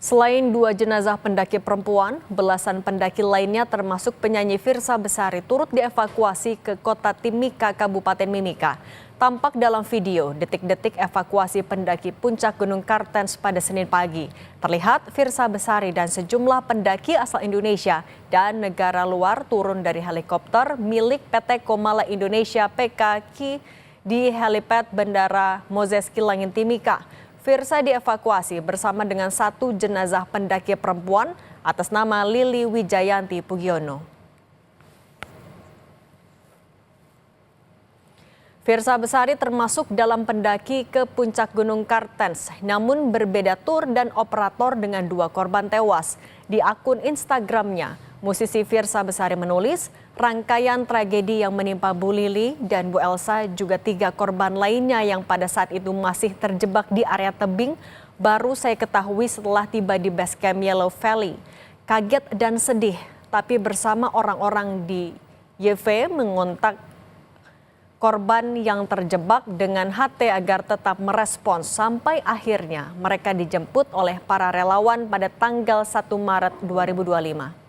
Selain 2 jenazah pendaki perempuan, belasan pendaki lainnya termasuk penyanyi Firsa Besari turut dievakuasi ke kota Timika, Kabupaten Mimika. Tampak dalam video detik-detik evakuasi pendaki puncak Gunung Kartens pada Senin pagi. Terlihat Firsa Besari dan sejumlah pendaki asal Indonesia dan negara luar turun dari helikopter milik PT Komala Indonesia (PKK) di helipad Bandara Moses Kilangin Timika. Firsa dievakuasi bersama dengan 1 jenazah pendaki perempuan atas nama Lili Wijayanti Pugiono. Firsa Besari termasuk dalam pendaki ke puncak Gunung Kartens, namun berbeda tur dan operator dengan 2 korban tewas. Di akun Instagramnya, musisi Firsa Besari menulis, rangkaian tragedi yang menimpa Bu Lili dan Bu Elsa juga 3 korban lainnya yang pada saat itu masih terjebak di area tebing, baru saya ketahui setelah tiba di base camp Yellow Valley. Kaget dan sedih, tapi bersama orang-orang di YV mengontak korban yang terjebak dengan HT agar tetap merespons sampai akhirnya mereka dijemput oleh para relawan pada tanggal 1 Maret 2025.